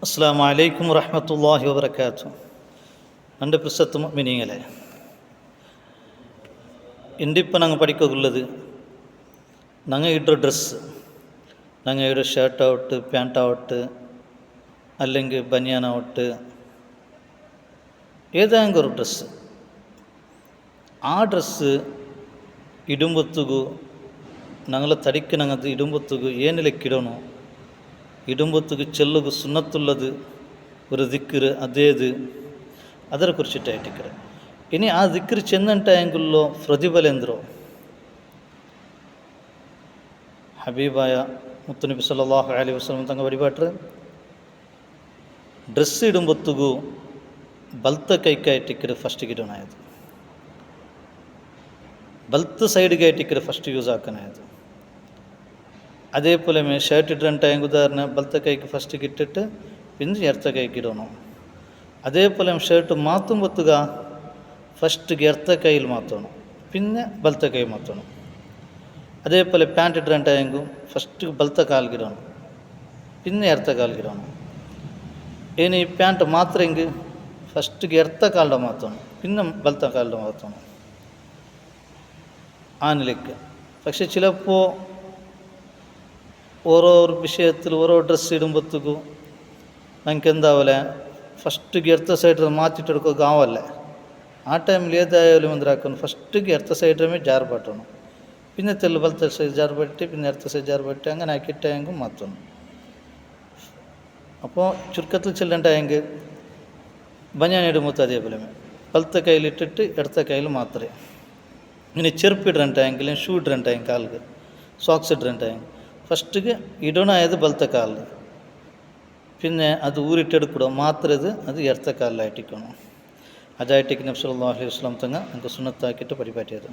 അസ്സലാമു അലൈക്കും വറഹ്മത്തുള്ളാഹി വബറകാതുഹു. എൻ്റെ പ്രസത്ത് മുഅ്മിനീങ്ങളെ, ഇപ്പം ഞങ്ങൾ പഠിക്കുള്ളത് ഞങ്ങൾ ഇട്ട ഡ്രസ്സ്, ഞങ്ങൾ ഇട ഷർട്ടാവട്ട്, പാൻറ്റാവട്ട്, അല്ലെങ്കിൽ ബനിയാനാവട്ട്, ഏതെങ്കിലും ഒരു ഡ്രസ്സ്. ആ ഡ്രസ്സ് ഇടുമ്പൊത്തുಗು ഞങ്ങളെ തടിക്ക് ഞങ്ങൾ ഇടുമ്പൊത്തുಗು ಏನಿಲೆಕ್ಕಿಡೋನು, ഇടുമ്പൊത്തുകു ചെല്ലുക സുന്നത്തുള്ളത് ഒരു ദിക്ർ, ಅದರ കുറിച്ചിട്ടായിട്ടിക്കറ്. ഇനി ആ ദിക്ർ ചെന്നിട്ടായെങ്കിലോ പ്രതിഫലം എന്തോ. ഹബീബായ മുത്തുനബി സല്ലല്ലാഹു അലൈഹി വസല്ലം തങ്ങൾ പരിപാട്ട് ഡ്രസ്സ് ഇടുമ്പൊത്തുകു ಬಲ್ತ ಕೈಕಾಯಿಟ್ಟಿಕ್ಕರೆ ಫಸ್ಟಿಗೆ ಇಡೋಣಾയത്, ಬಲ್ತ್ ಸೈಡ್ಗೆ ಇಟ್ಟಿಕ್ಕರೆ ಫಸ್ಟ್ ಯೂಸ್ ಹಾಕೋಣಾയത്. അതേപോലെ ഷർട്ട് ഇട്ടിട്ടുണ്ടെങ്കിൽ ഉദാഹരണം ബലത്തെ കൈക്ക് ഫസ്റ്റിക്ക് ഇട്ടിട്ട് പിന്നെ ഇടത്ത കൈക്ക് ഇടണം. അതേപോലെ ഷർട്ട് മാറ്റുമ്പത്തുക ഫസ്റ്റ് ഇടത്ത കൈയിൽ മാറ്റണം, പിന്നെ ബലത്തെ കൈ മാറ്റണം. അതേപോലെ പാൻറ്റ് ഇട്ടിട്ടുണ്ടെങ്കിൽ ഫസ്റ്റ് ബലത്തെ കാൽക്കിടണം, പിന്നെ ഇടത്ത കാൽക്കിടണം. ഇനി പാൻറ്റ് മാത്രമെങ്കിൽ ഫസ്റ്റ് ഇടത്ത കാലിൻ്റെ മാറ്റണം, പിന്നെ ബലത്തെ കാലിൻ്റെ മാറ്റണം. ആ നിലയ്ക്ക്. പക്ഷെ ചിലപ്പോൾ ഓരോ വിഷയത്തിൽ ഓരോ ഡ്രസ്സ് ഇടുമ്പത്തുകു ഞങ്ങൾക്ക് എന്താവല്ലേ ഫസ്റ്റ് ഇടത്ത സൈഡിൽ മാറ്റിട്ടെടുക്കുക ആവല്ലേ. ആ ടൈമിൽ ഏതായാലും എന്തിനാക്കണം, ഫസ്റ്റ് ഇടത്ത സൈഡിൽ ജാർ പറ്റണം, പിന്നെ തെല്ല് ബലത്തെ സൈഡ് ജാർ പറ്റി, പിന്നെ ഇടത്ത സൈഡ് ജാർ പറ്റി, അങ്ങനെ ആക്കിയിട്ടെങ്കിൽ മാറ്റണം. അപ്പോൾ ചുരുക്കത്തിൽ ചെല്ലണ്ടായെങ്കിൽ ബനിയാൻ ഇടുമ്പോൾ അതേപോലെ ബലത്തെ കയ്യിലിട്ടിട്ട് ഇടത്ത കയ്യിൽ മാത്രമേ. ഇനി ചെരുപ്പ് ഇടണ്ടായെങ്കിലും ഷൂ ഇടണ്ടായെങ്കിൽ കാലിൽ സോക്സ് ഇടണ്ടായെങ്കിൽ ഫസ്റ്റിಗೆ ഇടണായത് ബലത്തെ കാലിൽ, പിന്നെ അത് ഊരിട്ടെടുക്കുക മാത്രം അത് ഇടത്ത കാലിലായിട്ടിക്കണം. അതായിട്ടേക്ക് നബി സല്ലല്ലാഹു അലൈഹി വസല്ലം തങ്ങൾ നമുക്ക് സുന്നത്താക്കിയിട്ട് പരിപാറ്റിയത്.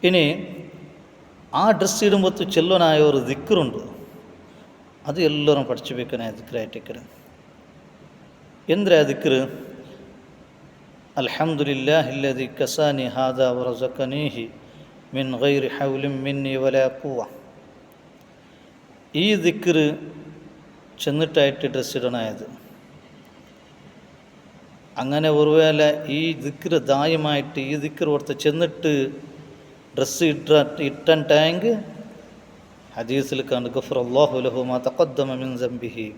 ഇനി ആ ഡ്രസ്സ് ഇടുമ്പോൾ ചെല്ലനായ ഒരു ദിക്റുണ്ട്, അത് എല്ലാവരും പഠിച്ചു വെക്കണേ ദിക്റായിട്ടിക്കറ്. എന്തിനാ ദിക്റ്? അൽഹംദുലില്ലാഹില്ലദി കസാനി ഹാദാ വറസഖനീഹി മിൻ ഗൈരി ഹൗലിൻ മിന്നി വലാ ഖുവ്വ. ഈ ദിക്ർ ചെന്നിട്ടായിട്ട് ഡ്രസ്സ് ഇടണായത്. അങ്ങനെ ഒരുവേള ഈ ദിക്ർ ദായമായിട്ട് ഈ ദിക്ർ ഓർത്ത് ചെന്നിട്ട് ഡ്രസ്സ് ഇട്ടിട്ടെങ്കിൽ ഹദീസിൽ കണ്ട് ഗഫറല്ലാഹു ലഹു മാ തഖദ്ദമ മിൻ ദംബിഹി,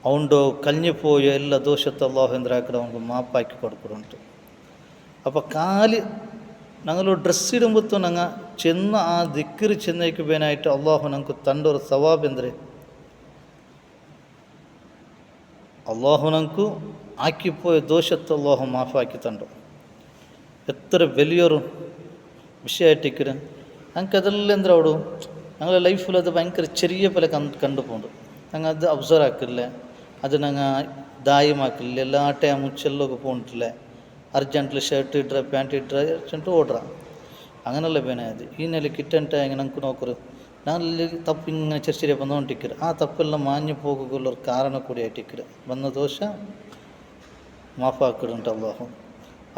അവൻ്റെ കഴിഞ്ഞുപോയ എല്ലാ ദോഷത്തെ അള്ളാഹു എന്താക്കട അവർക്ക് മാപ്പാക്കി കൊടുക്കുന്നുണ്ട്. അപ്പോൾ കാല് ഞങ്ങൾ ഡ്രസ്സ് ഇടുമ്പോൾ ഞങ്ങൾ ചെന്ന് ആ ദിക്ർ ചെന്നേക്ക് വേനായിട്ട് അള്ളാഹു ഞങ്ങൾക്ക് തൻ്റെ ഒരു സവാബ് എന്തൊരു അള്ളാഹു ഞങ്ങൾക്ക് ആക്കിപ്പോയ ദോഷത്തെ അള്ളാഹു മാഫാക്കി തണ്ടു. എത്ര വലിയൊരു വിഷയമായിട്ടിക്കര്. ഞങ്ങൾക്ക് അതെല്ലാം എന്താ ഓടും, ഞങ്ങളുടെ ലൈഫിൽ അത് ഭയങ്കര ചെറിയ പോലെ കണ്ടുപോകുന്നുണ്ട്. ഞങ്ങൾ അത് ഒബ്സർവ് ആക്കില്ല, അത് ഞങ്ങൾ ദായമാക്കില്ല. എല്ലാ ടൈമും ചെല്ലൊക്കെ പോന്നിട്ടില്ല, അർജൻറ്റിൽ ഷർട്ട് ഇട്ടുക പാൻറ്റ് ഇട്ടുക അർജൻറ്റ് ഓടുക, അങ്ങനെയുള്ള ಬೇನಾയത്. ಈ ನೆಲೆಗೆ ಇಟ್ಟಂಟಾಗಿ ನಂಗೆ ನೋಕರು ನಾನಲ್ಲಿ ತಪ್ಪು ಇങ്ങനെ ചെറിയ ചെറിയ ಬಂದോണ്ടിരിക്കರು. ആ തപ്പെല്ലാം മാഞ്ഞു പോകുള്ളൊരു കാരണം കൂടി ആയിട്ടിക്കರು. വന്ന ദോഷ മാഫാക്കിടുന്നുണ്ട് അള്ളാഹു.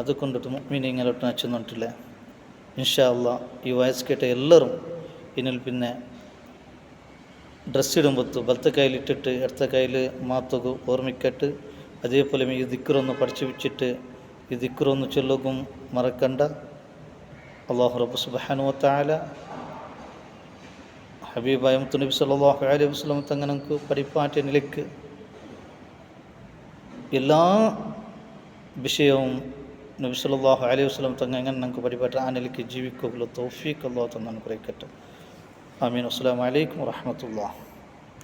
അതുകൊണ്ടിട്ട് മുഅ്മിനീങ്ങളൊട്ട് നച്ചുന്നിട്ടില്ല. ഇൻഷാ അള്ളാഹ് ഈ വയസ്സ് കേട്ട എല്ലാവരും ഇനിൽ പിന്നെ ഡ്രസ്സ് ഇടുമ്പത്ത് ബലത്തെ കയ്യിലിട്ടിട്ട് ഇടത്ത കയ്യിൽ മാത്തുക ഓർമ്മിക്കട്ട്. അതേപോലെ ഈ ദിക്റൊന്ന് പഠിച്ചു വെച്ചിട്ട് ഈ ദിക്റൊന്ന് ചൊല്ലുകയും മറക്കണ്ട. അല്ലാഹു റബ്ബ് സുബ്ഹാനഹു വ തആല ഹബീബായ മുത്തുനബി സല്ലല്ലാഹു അലൈഹി വസല്ലം തങ്ങൾ നമുക്ക് പരിപാറ്റിയ നിലയ്ക്ക് എല്ലാ വിഷയവും നബി സല്ലല്ലാഹു അലൈഹി വസല്ലം തങ്ങൾ എങ്ങനെ നമുക്ക് പരിപാറ്റി ആ നിലയ്ക്ക് ജീവിക്കുകയുള്ള തൗഫീഖ് അല്ലാഹു തന്നു അനുഗ്രഹിക്കട്ടെ. ആമീൻ. അസ്സലാമു അലൈക്കും വറഹ്മത്തുള്ളാഹി.